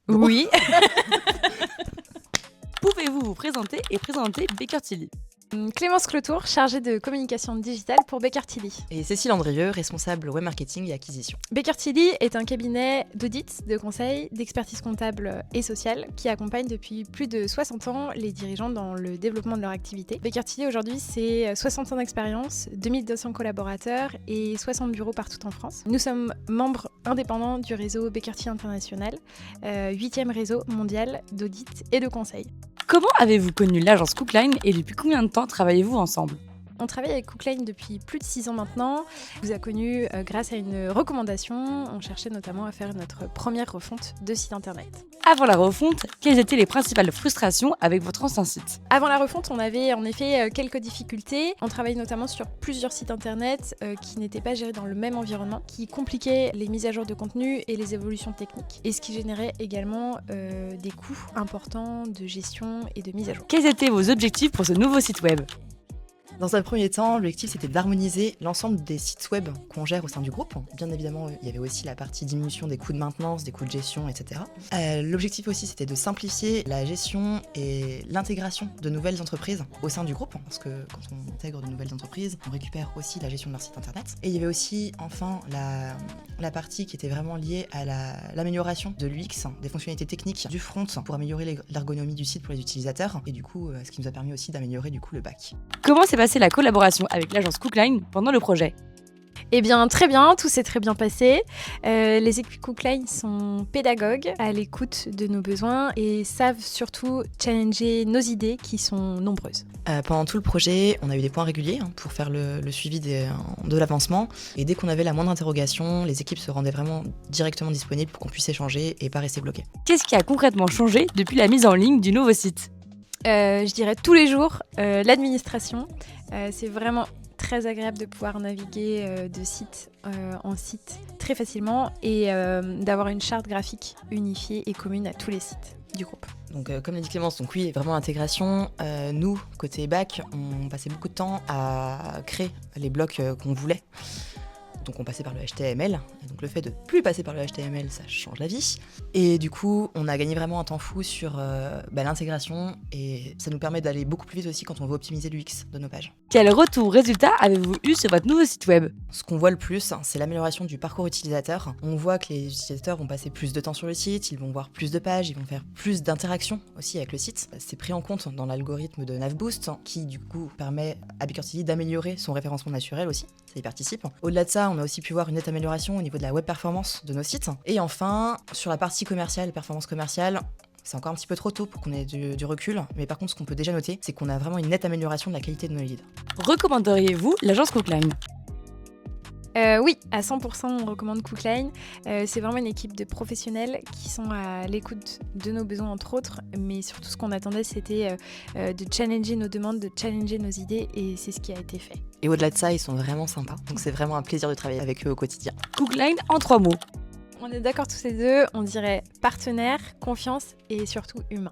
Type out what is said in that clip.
Oui. Pouvez-vous vous présenter et présenter Baker Tilly? Clémence Clotour, chargée de communication digitale pour Baker Tilly. Et Cécile Andrieux, responsable web marketing et acquisition. Baker Tilly est un cabinet d'audit, de conseil, d'expertise comptable et sociale qui accompagne depuis plus de 60 ans les dirigeants dans le développement de leur activité. Baker Tilly aujourd'hui, c'est 60 ans d'expérience, 2200 collaborateurs et 60 bureaux partout en France. Nous sommes membres indépendants du réseau Baker Tilly International, 8e réseau mondial d'audit et de conseil. Comment avez-vous connu l'agence Cookline et depuis combien de temps travaillez-vous ensemble? On travaille avec Cookline depuis plus de 6 ans maintenant. On vous a connu grâce à une recommandation. On cherchait notamment à faire notre première refonte de site internet. Avant la refonte, quelles étaient les principales frustrations avec votre ancien site? Avant la refonte, on avait en effet quelques difficultés. On travaillait notamment sur plusieurs sites internet qui n'étaient pas gérés dans le même environnement, qui compliquaient les mises à jour de contenu et les évolutions techniques. Et ce qui générait également des coûts importants de gestion et de mise à jour. Quels étaient vos objectifs pour ce nouveau site web? Dans un premier temps, l'objectif c'était d'harmoniser l'ensemble des sites web qu'on gère au sein du groupe. Bien évidemment, il y avait aussi la partie diminution des coûts de maintenance, des coûts de gestion, etc. L'objectif aussi c'était de simplifier la gestion et l'intégration de nouvelles entreprises au sein du groupe, parce que quand on intègre de nouvelles entreprises, on récupère aussi la gestion de leur site internet. Et il y avait aussi enfin la partie qui était vraiment liée à l'amélioration de l'UX, des fonctionnalités techniques du front pour améliorer l'ergonomie du site pour les utilisateurs, et du coup, ce qui nous a permis aussi d'améliorer du coup le back. Comment s'est passée la collaboration avec l'agence Cookline pendant le projet? Eh bien, très bien, tout s'est très bien passé. Les équipes Cookline sont pédagogues, à l'écoute de nos besoins et savent surtout challenger nos idées qui sont nombreuses. Pendant tout le projet, on a eu des points réguliers pour faire le suivi de l'avancement. Et dès qu'on avait la moindre interrogation, les équipes se rendaient vraiment directement disponibles pour qu'on puisse échanger et pas rester bloqués. Qu'est-ce qui a concrètement changé depuis la mise en ligne du nouveau site? Je dirais tous les jours, l'administration. C'est vraiment très agréable de pouvoir naviguer de site en site très facilement et d'avoir une charte graphique unifiée et commune à tous les sites du groupe. Donc comme l'a dit Clémence, donc oui, vraiment l'intégration. Nous, côté back, on passait beaucoup de temps à créer les blocs qu'on voulait. Donc on passait par le HTML, et donc le fait de plus passer par le HTML, ça change la vie. Et du coup, on a gagné vraiment un temps fou sur l'intégration, et ça nous permet d'aller beaucoup plus vite aussi quand on veut optimiser l'UX de nos pages. Quel retour résultat avez-vous eu sur votre nouveau site web? Ce qu'on voit le plus, c'est l'amélioration du parcours utilisateur. On voit que les utilisateurs vont passer plus de temps sur le site, ils vont voir plus de pages, ils vont faire plus d'interactions aussi avec le site. C'est pris en compte dans l'algorithme de Navboost, qui du coup permet à Baker Tilly d'améliorer son référencement naturel aussi, ça y participe. Au-delà de ça, on a aussi pu voir une nette amélioration au niveau de la web performance de nos sites. Et enfin, sur la partie commerciale, performance commerciale, c'est encore un petit peu trop tôt pour qu'on ait du recul, mais par contre, ce qu'on peut déjà noter, c'est qu'on a vraiment une nette amélioration de la qualité de nos leads. Recommanderiez-vous l'agence Cookline? Oui, à 100% on recommande Cookline. C'est vraiment une équipe de professionnels qui sont à l'écoute de nos besoins entre autres, mais surtout ce qu'on attendait c'était de challenger nos demandes, de challenger nos idées et c'est ce qui a été fait. Et au-delà de ça, ils sont vraiment sympas, donc c'est vraiment un plaisir de travailler avec eux au quotidien. Cookline en 3 mots. On est d'accord tous les deux, on dirait partenaire, confiance et surtout humain.